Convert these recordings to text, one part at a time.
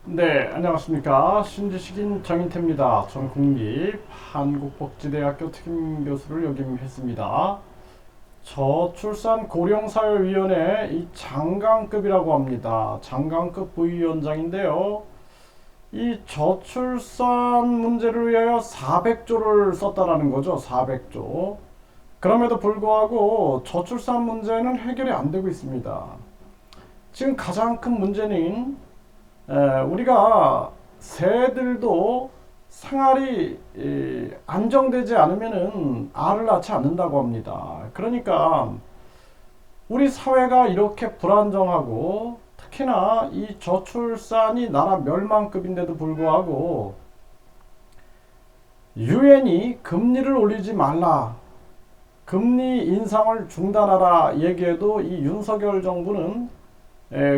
네, 안녕하십니까. 신지식인 정인태입니다. 전 국립한국복지대학교 특임교수를 역임했습니다. 저출산 고령사회위원회 이 장관급이라고 합니다. 장관급 부위원장인데요. 이 저출산 문제를 위하여 400조를 썼다라는 거죠. 400조. 그럼에도 불구하고 저출산 문제는 해결이 안 되고 있습니다. 지금 가장 큰 문제는 우리가 새들도 생활이 안정되지 않으면은 알을 낳지 않는다고 합니다. 그러니까 우리 사회가 이렇게 불안정하고 특히나 이 저출산이 나라 멸망급인데도 불구하고 유엔이 금리를 올리지 말라, 금리 인상을 중단하라 얘기해도 이 윤석열 정부는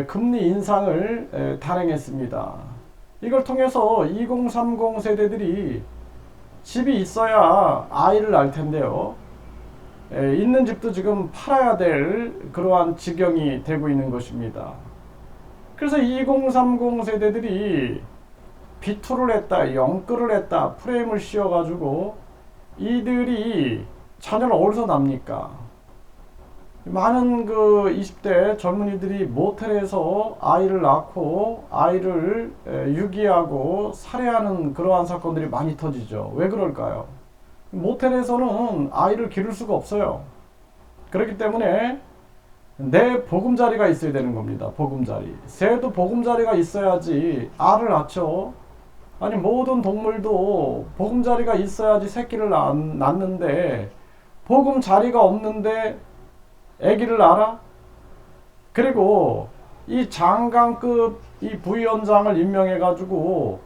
금리 인상을 단행했습니다. 이걸 통해서 2030 세대들이 집이 있어야 아이를 낳을 텐데요. 있는 집도 지금 팔아야 될 그러한 지경이 되고 있는 것입니다. 그래서 2030 세대들이 비투를 했다, 영끌을 했다, 프레임을 씌워가지고 이들이 자녀를 어디서 납니까? 많은 그 20대 젊은이들이 모텔에서 아이를 낳고 아이를 유기하고 살해하는 그러한 사건들이 많이 터지죠. 왜 그럴까요? 모텔에서는 아이를 기를 수가 없어요. 그렇기 때문에 내 보금자리가 있어야 되는 겁니다. 보금자리. 새도 보금자리가 있어야지 알을 낳죠. 아니 모든 동물도 보금자리가 있어야지 새끼를 낳는데 보금자리가 없는데 아기를 낳아? 그리고 이 장관급 이 부위원장을 임명해가지고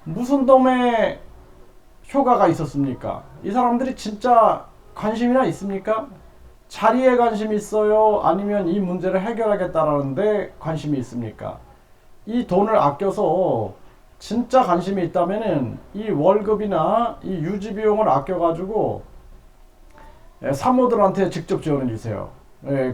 무슨 놈의 효과가 있었습니까? 이 사람들이 진짜 관심이나 있습니까? 자리에 관심이 있어요? 아니면 이 문제를 해결하겠다라는데 관심이 있습니까? 이 돈을 아껴서 진짜 관심이 있다면은 이 월급이나 이 유지 비용을 아껴가지고 산모들한테 직접 지원해 주세요.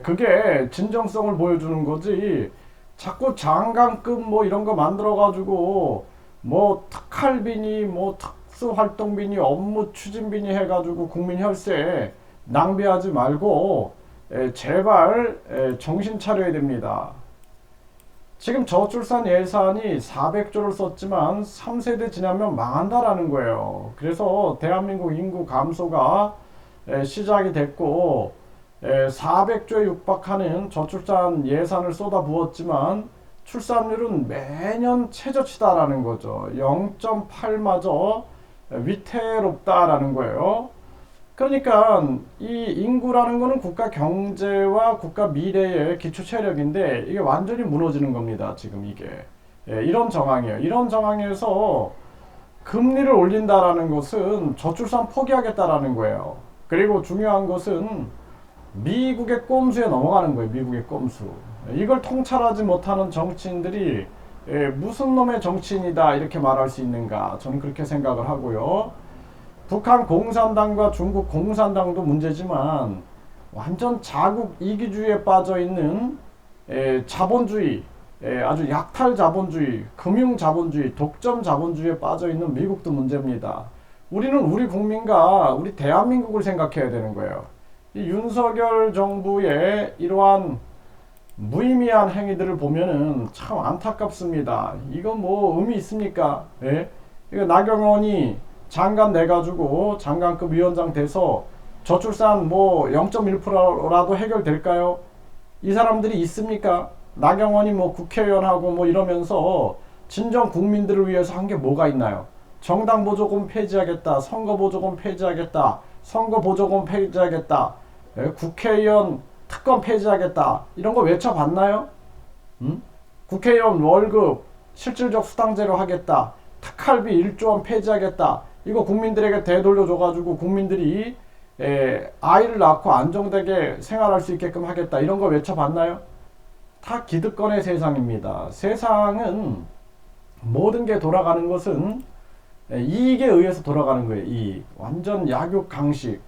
그게 진정성을 보여주는 거지. 자꾸 장관급 뭐 이런 거 만들어 가지고 뭐 특할비니 뭐 특수활동비니 업무 추진비니 해가지고 국민 혈세 낭비하지 말고 제발 정신 차려야 됩니다. 지금 저출산 예산이 400조를 썼지만 3세대 지나면 망한다라는 거예요. 그래서 대한민국 인구 감소가 시작이 됐고 400조에 육박하는 저출산 예산을 쏟아부었지만 출산율은 매년 최저치다라는 거죠. 0.8마저 위태롭다라는 거예요. 그러니까 이 인구라는 거는 국가 경제와 국가 미래의 기초 체력인데 이게 완전히 무너지는 겁니다. 지금 이게 이런 정황이에요. 이런 정황에서 금리를 올린다라는 것은 저출산 포기하겠다라는 거예요. 그리고 중요한 것은 미국의 꼼수에 넘어가는 거예요. 미국의 꼼수. 이걸 통찰하지 못하는 정치인들이 무슨 놈의 정치인이다 이렇게 말할 수 있는가? 저는 그렇게 생각을 하고요. 북한 공산당과 중국 공산당도 문제지만 완전 자국 이기주의에 빠져 있는 자본주의, 아주 약탈 자본주의, 금융 자본주의, 독점 자본주의에 빠져 있는 미국도 문제입니다. 우리는 우리 국민과 우리 대한민국을 생각해야 되는 거예요. 이 윤석열 정부의 이러한 무의미한 행위들을 보면은 참 안타깝습니다. 이거 뭐 의미 있습니까? 예? 이거 나경원이 장관 내가지고 장관급 위원장 돼서 저출산 뭐 0.1%라도 해결될까요? 이 사람들이 있습니까? 나경원이 뭐 국회의원하고 뭐 이러면서 진정 국민들을 위해서 한 게 뭐가 있나요? 정당 보조금 폐지하겠다, 선거 보조금 폐지하겠다, 선거 보조금 폐지하겠다, 국회의원 특권 폐지하겠다 이런 거 외쳐봤나요? 국회의원 월급 실질적 수당제로 하겠다, 특할비 1조 원 폐지하겠다 이거 국민들에게 되돌려줘가지고 국민들이 아이를 낳고 안정되게 생활할 수 있게끔 하겠다 이런 거 외쳐봤나요? 다 기득권의 세상입니다. 세상은 모든 게 돌아가는 것은 이익에 의해서 돌아가는 거예요. 이익. 완전 약육강식.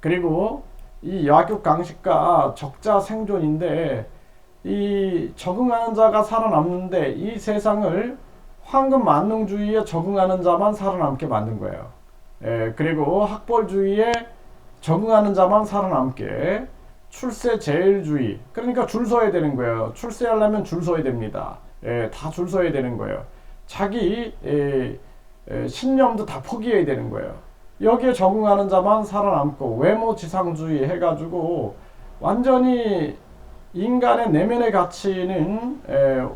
그리고 이 약육강식과 적자 생존인데 이 적응하는 자가 살아남는데 이 세상을 황금 만능주의에 적응하는 자만 살아남게 만든 거예요. 그리고 학벌주의에 적응하는 자만 살아남게 출세 제일주의, 그러니까 줄 서야 되는 거예요. 출세하려면 줄 서야 됩니다. 다 줄 서야 되는 거예요. 자기 신념도 다 포기해야 되는 거예요. 여기에 적응하는 자만 살아남고 외모지상주의 해가지고 완전히 인간의 내면의 가치는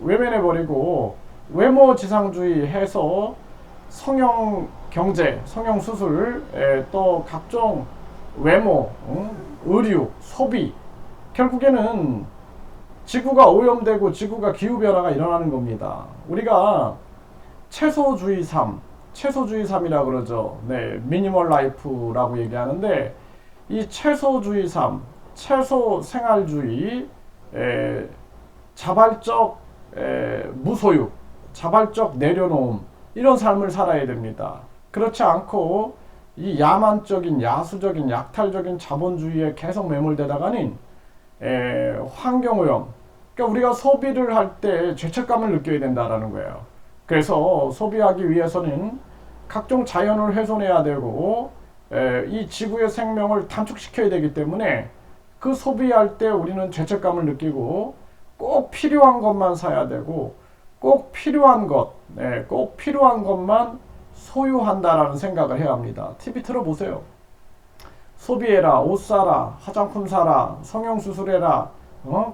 외면해버리고 외모지상주의 해서 성형 경제, 성형 수술, 또 각종 외모, 의류, 소비, 결국에는 지구가 오염되고 지구가 기후변화가 일어나는 겁니다. 우리가 채소주의 삶, 채소주의 삶이라고 그러죠. 네, 미니멀 라이프라고 얘기하는데 이 채소주의 삶, 채소 생활주의, 자발적 무소유, 자발적 내려놓음, 이런 삶을 살아야 됩니다. 그렇지 않고 이 야만적인, 야수적인, 약탈적인 자본주의에 계속 매몰되다가는 환경오염, 그러니까 우리가 소비를 할 때 죄책감을 느껴야 된다라는 거예요. 그래서 소비하기 위해서는 각종 자연을 훼손해야 되고 이 지구의 생명을 단축시켜야 되기 때문에 그 소비할 때 우리는 죄책감을 느끼고 꼭 필요한 것만 사야 되고 꼭 필요한 것, 꼭 필요한 것만 소유한다라는 생각을 해야 합니다. TV 틀어보세요. 소비해라, 옷 사라, 화장품 사라, 성형수술해라,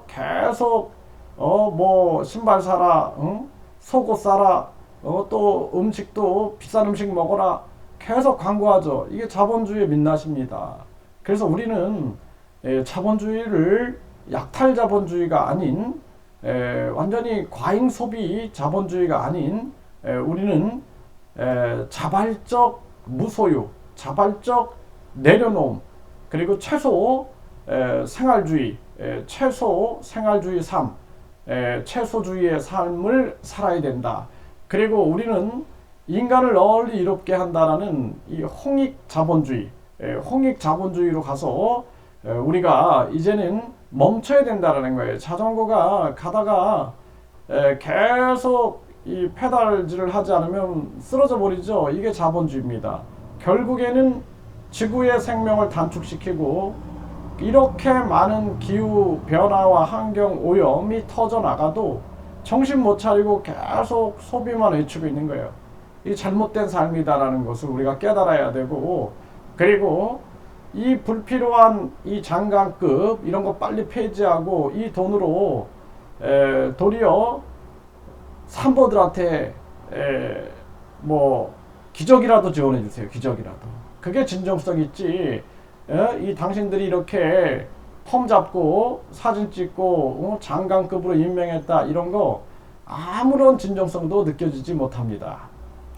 계속 뭐 신발 사라, 속옷 사라, 또 음식도 비싼 음식 먹어라, 계속 광고하죠. 이게 자본주의의 민낯입니다. 그래서 우리는 자본주의를 약탈 자본주의가 아닌 완전히 과잉 소비 자본주의가 아닌 우리는 자발적 무소유, 자발적 내려놓음, 그리고 최소 생활주의, 최소 생활주의 삶, 최소주의의 삶을 살아야 된다. 그리고 우리는 인간을 널리 이롭게 한다라는 이 홍익 자본주의, 홍익 자본주의로 가서 우리가 이제는 멈춰야 된다라는 거예요. 자전거가 가다가 계속 이 페달질을 하지 않으면 쓰러져 버리죠. 이게 자본주의입니다. 결국에는 지구의 생명을 단축시키고 이렇게 많은 기후 변화와 환경 오염이 터져 나가도 정신 못 차리고 계속 소비만 외치고 있는 거예요. 이 잘못된 삶이다라는 것을 우리가 깨달아야 되고, 그리고 이 불필요한 이 장관급 이런 거 빨리 폐지하고 이 돈으로 도리어 산모들한테 뭐 기저귀라도 지원해 주세요. 기저귀라도. 그게 진정성 있지. 이 당신들이 이렇게 폼 잡고 사진 찍고 장관급으로 임명했다 이런 거 아무런 진정성도 느껴지지 못합니다.